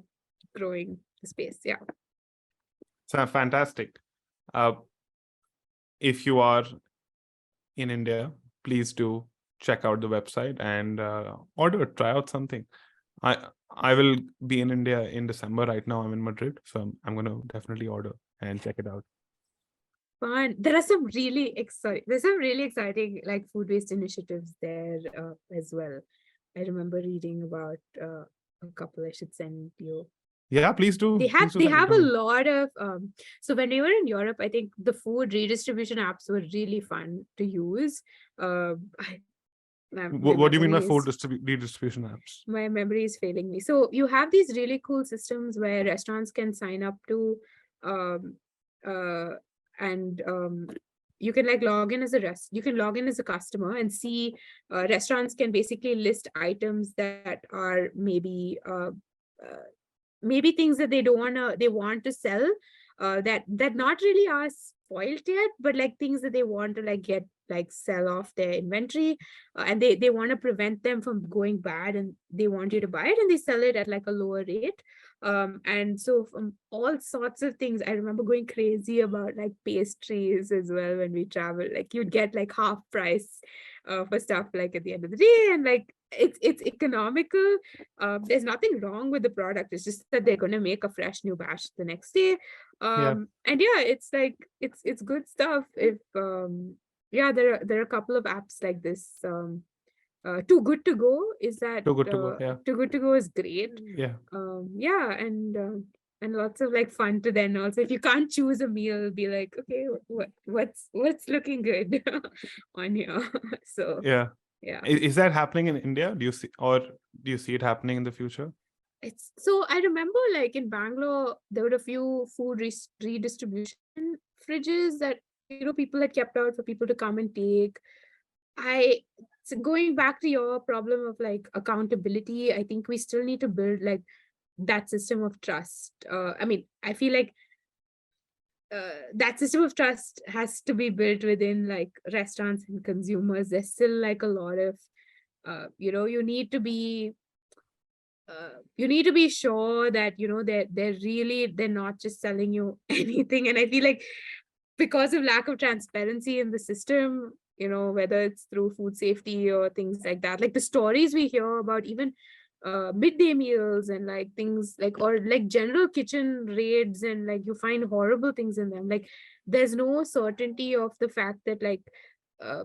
growing the space. Yeah. So fantastic. Uh, if you are in India, please do check out the website and try out something. I I will be in India in December. Right now, I'm in Madrid, so I'm gonna definitely order and check it out. Fun. There's some really exciting like food waste initiatives there as well. I remember reading about a couple I should send you. Yeah, please They do. have Please do they send it have to a me. lot of so when we were in Europe, I think the food redistribution apps were really fun to use. I My What do you mean by memory is redistribution apps? my memory is failing me. So you have these really cool systems where restaurants can sign up to, um, uh, and you can like log in as you can log in as a customer and see, restaurants can basically list items that are uh, maybe things that they want to sell, that not really are spoiled yet, but like things that they want to like get like sell off their inventory, and they want to prevent them from going bad, and they want you to buy it and they sell it at like a lower rate. And so from all sorts of things, I remember going crazy about like pastries as well when we travel. Like you'd get like half price for stuff like at the end of the day, and like it's economical. There's nothing wrong with the product. It's just that they're going to make a fresh new batch the next day. Yeah, And yeah, it's like it's good stuff. If yeah, there are a couple of apps like this. Too Good to Go is that too good to go. Yeah, Too Good to Go is great. yeah, Yeah, and lots of like fun to then also, if you can't choose a meal, be like, okay, what's looking good on here. So yeah. yeah. Is that happening in India? Do you see it happening in the future? It's so I remember like in Bangalore, there were a few food redistribution fridges that people had kept out for people to come and take. I so going back to your problem of like accountability, I think we still need to build like that system of trust. I mean, I feel like that system of trust has to be built within like restaurants and consumers. There's still like a lot of you need to be sure that they're not just selling you anything. And I feel like because of lack of transparency in the system, whether it's through food safety or things like that, like the stories we hear about even midday meals and like things like, or like general kitchen raids, and like you find horrible things in them, like there's no certainty of the fact that like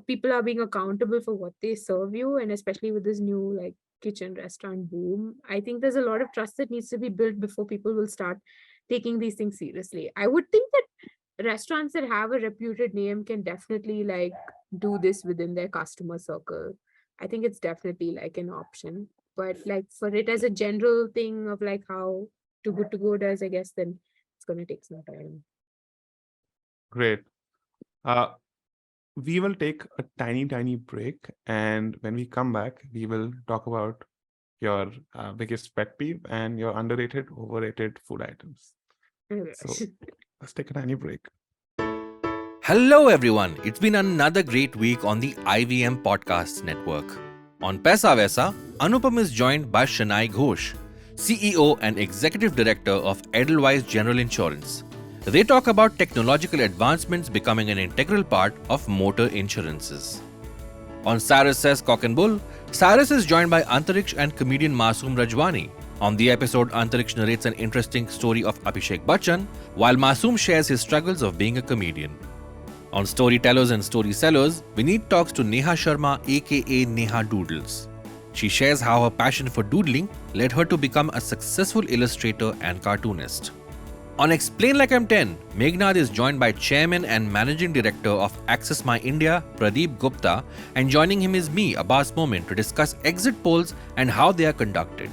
people are being accountable for what they serve you. And especially with this new like kitchen restaurant boom, I think there's a lot of trust that needs to be built before people will start taking these things seriously. I would think that restaurants that have a reputed name can definitely like do this within their customer circle. I think it's definitely like an option, but like for it as a general thing of like how Too Good to Go does, I guess, then it's going to take some time. Great. We will take a tiny break, and when we come back, we will talk about your biggest pet peeve and your underrated, overrated food items. So let's take a tiny break. Hello, everyone. It's been another great week on the IVM Podcasts Network. On Paisa Vaisa, Anupam is joined by Shanai Ghosh, CEO and Executive Director of Edelweiss General Insurance. They talk about technological advancements becoming an integral part of motor insurances. On Cyrus Says Cock and Bull, Cyrus is joined by Antariksh and comedian Masoom Rajwani. On the episode, Antariksh narrates an interesting story of Abhishek Bachchan, while Masoom shares his struggles of being a comedian. On Storytellers and Storysellers, Vineet talks to Neha Sharma aka Neha Doodles. She shares how her passion for doodling led her to become a successful illustrator and cartoonist. On Explain Like I'm 10, Meghnad is joined by Chairman and Managing Director of Access My India, Pradeep Gupta, and joining him is me, Abbas Momin, to discuss exit polls and how they are conducted.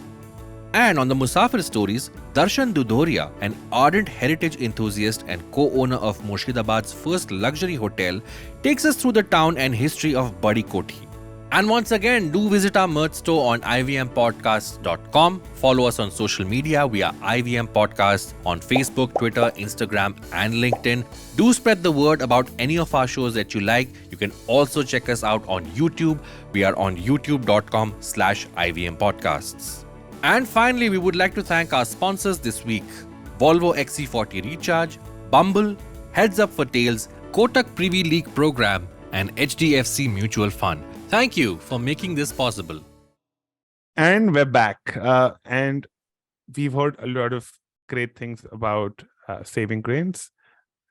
And on the Musafir Stories, Darshan Dudoria, an ardent heritage enthusiast and co-owner of Murshidabad's first luxury hotel, takes us through the town and history of Badi Kothi. And once again, do visit our merch store on ivmpodcasts.com. Follow us on social media. We are IVM Podcasts on Facebook, Twitter, Instagram, and LinkedIn. Do spread the word about any of our shows that you like. You can also check us out on YouTube. We are on youtube.com/IVM Podcasts. And finally, we would like to thank our sponsors this week: Volvo XC40 Recharge, Bumble, Heads Up for Tails, Kotak Privy League Program, and HDFC Mutual Fund. Thank you for making this possible. And we're back. And we've heard a lot of great things about saving grains.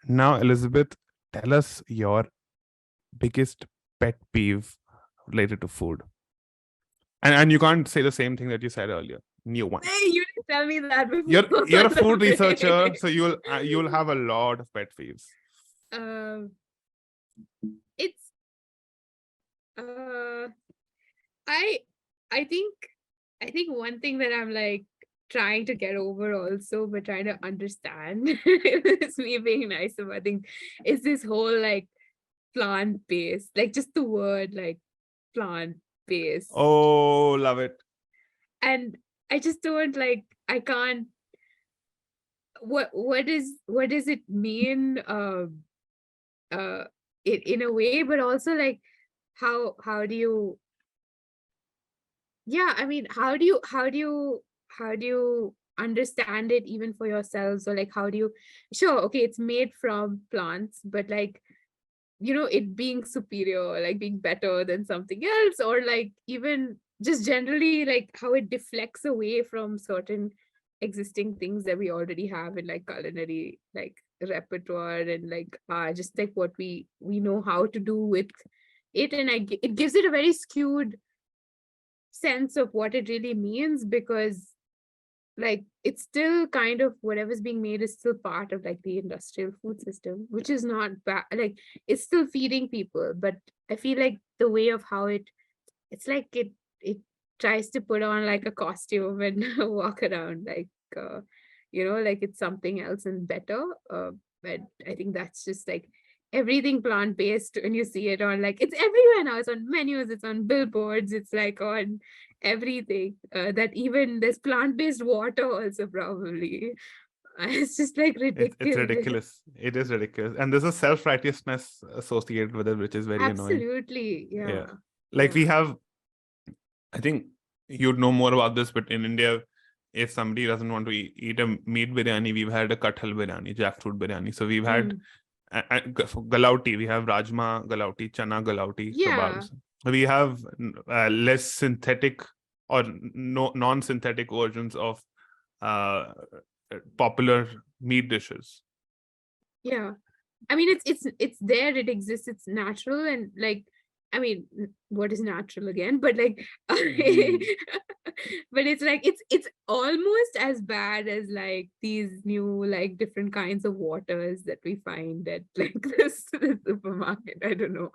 Now, Elizabeth, tell us your biggest pet peeve related to food. And you can't say the same thing that you said earlier. New one. Hey, you didn't tell me that before. You're a food researcher, so you'll have a lot of pet peeves. It's I think one thing that I'm like trying to get over also, but trying to understand is me being nice about things, is this whole like plant-based, like just the word like plant-based. Oh, love it. And I just don't like, I can't, what does it mean in a way, but also like how do you, yeah, I mean, how do you understand it even for yourselves, or like how do you, sure, okay, it's made from plants, but like, you know, it being superior, or like being better than something else, or like even just generally like how it deflects away from certain existing things that we already have in like culinary like repertoire, and like just like what we know how to do with it, and it gives it a very skewed sense of what it really means, because like it's still kind of, whatever's being made is still part of like the industrial food system, which is not bad, like it's still feeding people, but I feel like the way of how it's like it tries to put on like a costume and walk around like like it's something else and better, but I think that's just like everything plant-based, when you see it on like, it's everywhere now, it's on menus, it's on billboards, it's like on everything, that even there's plant-based water also probably. It's just like It's ridiculous. ridiculous. It is ridiculous. And there's a self-righteousness associated with it, which is very annoying. Absolutely, Yeah. yeah. Like we Yeah. have, I think you'd know more about this, but in India, if somebody doesn't want to eat a meat biryani, we've had a kathal biryani, jackfruit biryani. So we've had galauti, we have rajma galauti, chana galauti Yeah. kebabs. We have less synthetic or non-synthetic versions of uh, popular meat dishes. Yeah. I mean, it's there, it exists, it's natural, and like, I mean, what is natural again? But like, but it's like it's almost as bad as like these new like different kinds of waters that we find at like the supermarket. I don't know,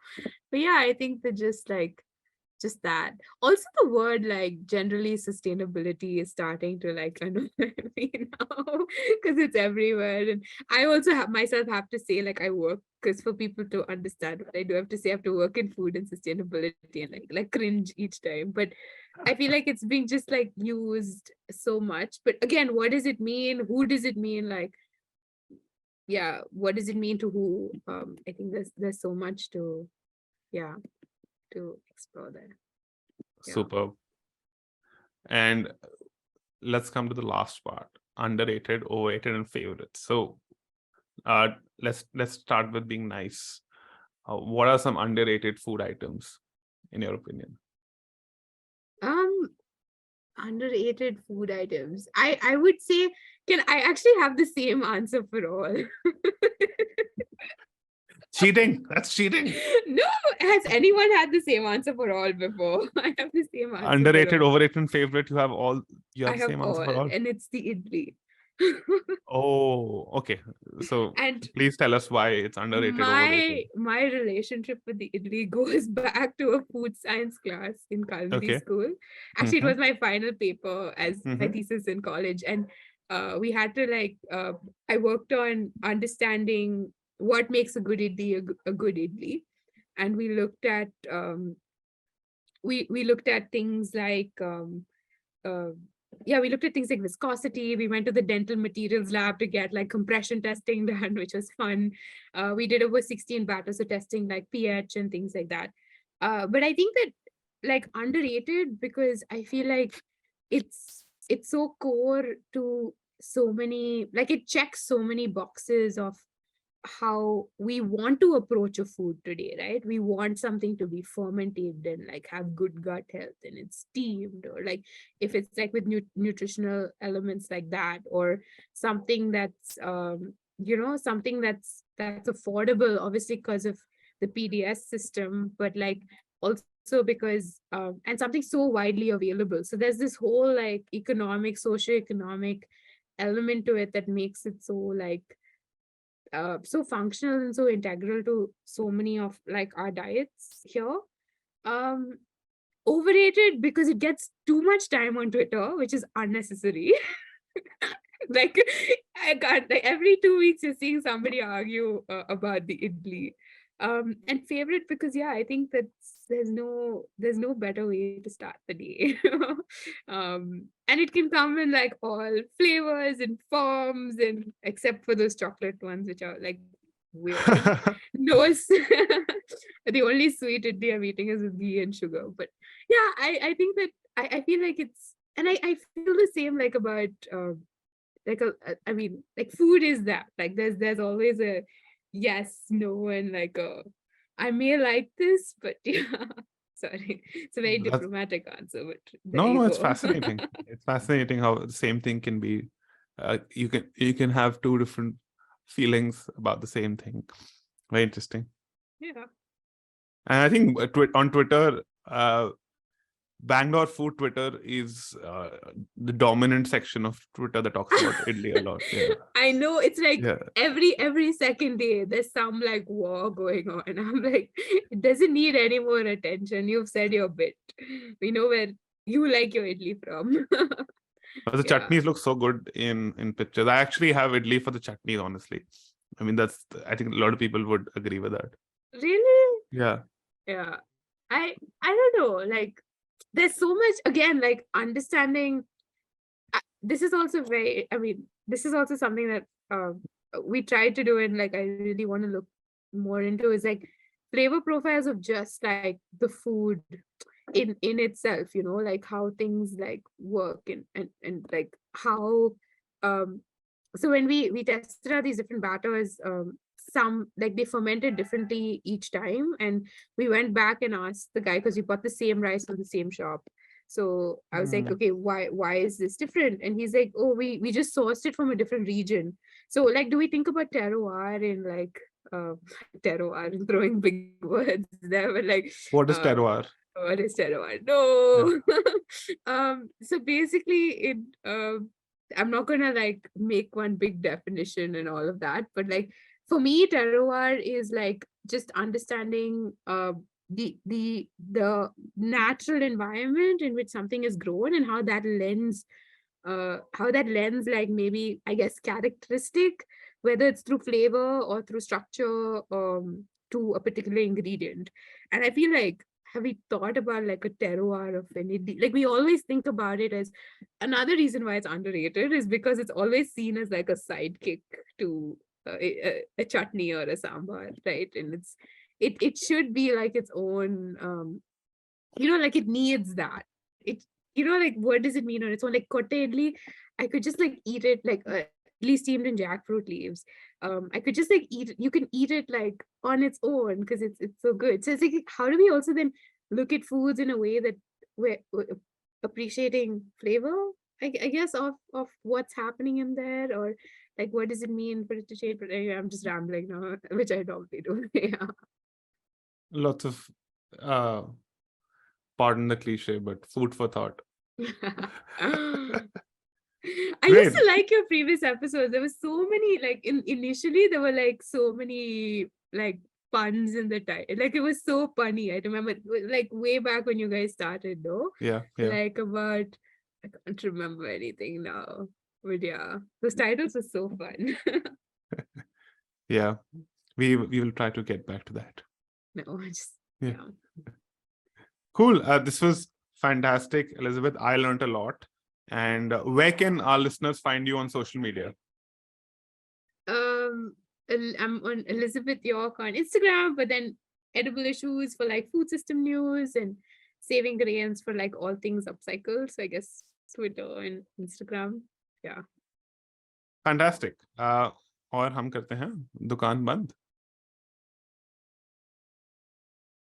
but yeah, I think that just that. Also, the word like generally sustainability is starting to like kind of me now, because it's everywhere. And I also have myself have to say like I work, because for people to understand what I do, I have to say I have to work in food and sustainability, and like cringe each time. But I feel like it's being just like used so much. But again, what does it mean? Who does it mean? Like, yeah, what does it mean to who? I think there's so much to, yeah, to explore there. Yeah. Superb. And let's come to the last part: underrated, overrated, and favorites. So, let's start with being nice. What are some underrated food items, in your opinion? Underrated food items. I would say, can I actually have the same answer for all? Cheating. That's cheating. No, has anyone had the same answer for all before? I have the same answer for Underrated, all. overrated, and favorite. You have all. You I have the have same answer all, for all. and it's the idli. Oh, okay. So And please tell us why it's underrated, overrated. my relationship with the idli goes back to a food science class in culinary Okay. school. Actually, it was my final paper as my thesis in college, and we had to like I worked on understanding what makes a good idli a good idli, and we looked at we looked at things like uh, yeah, we looked at things like viscosity. We went to the dental materials lab to get like compression testing done, which was fun. We did over 16 batters, so testing like pH and things like that. But I think that like underrated, because I feel like it's so core to so many, like it checks so many boxes of how we want to approach a food today, right? We want something to be fermented and like have good gut health, and it's steamed, or like if it's like with nutritional elements like that, or something that's something that's affordable, obviously because of the PDS system, but like also because and something so widely available. So there's this whole like economic, socioeconomic element to it that makes it so like so functional and so integral to so many of like our diets here. um Overrated because it gets too much time on Twitter, which is unnecessary. Like I can't, like every 2 weeks you're seeing somebody argue about the idli. And favorite because I think that there's no better way to start the day. And it can come in like all flavors and forms, and except for those chocolate ones which are like weird. No, the only sweet idli I'm eating is with ghee and sugar. But I think that I feel like it's, and I feel the same like about like I mean, like food is that, like there's always a yes, no, and like a I may like this, but sorry, it's a very That's- diplomatic answer, but there No, you it's go. fascinating. It's fascinating how the same thing can be. You can have two different feelings about the same thing. Very interesting. Yeah. And I think on Twitter, Bangalore food Twitter is the dominant section of Twitter that talks about idli a lot. Yeah. I know, it's like Yeah. every second day there's some like war going on. I'm like, it doesn't need any more attention. You've said your bit. We know where you like your idli from. But the chutneys look so good in pictures. I actually have idli for the chutneys, honestly. I mean, I think a lot of people would agree with that. Really? Yeah. Yeah. I don't know. Like, there's so much, again, like understanding. This is also very, I mean, this is also something that we tried to do, and like I really want to look more into, is like flavor profiles of just like the food in itself, you know, like how things like work, and like how so when we tested out these different batters, some like they fermented differently each time, and we went back and asked the guy, because we bought the same rice from the same shop. So I was like, okay, why is this different? And he's like, oh, we just sourced it from a different region. So like, do we think about terroir in like terroir, and throwing big words there, but like What is terroir? what is terroir? No. So basically it I'm not gonna like make one big definition and all of that, but like for me, terroir is like just understanding the natural environment in which something is grown, and how that lends like maybe, I guess, characteristic, whether it's through flavor or through structure, to a particular ingredient. And I feel like, have we thought about like a terroir of any, like we always think about it as, another reason why it's underrated is because it's always seen as like a sidekick to a chutney or a sambar, right? And it should be like its own, you know, like it needs that. It, you know, like what does it mean on its own? Like kotte idli, I could just like eat it like idli steamed in jackfruit leaves. I could just like eat it. You can eat it like on its own because it's so good. So it's like, how do we also then look at foods in a way that we're appreciating flavor, I guess, of what's happening in there, or like what does it mean for it to change? But anyway, I'm just rambling now, which I normally do. Yeah. Lots of pardon the cliche, but food for thought. I used to like your previous episodes. There was so many, like initially there were like so many like puns in the title. Like it was so funny. I remember like way back when you guys started, though. Yeah. Like about, I can't remember anything now. But yeah, those titles were so fun. Yeah. We will try to get back to that. No, I just Yeah. Cool. This was fantastic, Elizabeth. I learned a lot. And where can our listeners find you on social media? I'm on Elizabeth Yorke on Instagram, but then Edible Issues for like food system news, and Saving Grains for like all things upcycled. So I guess Twitter and Instagram. Yeah. Fantastic. और हम करते हैं दुकान बंद.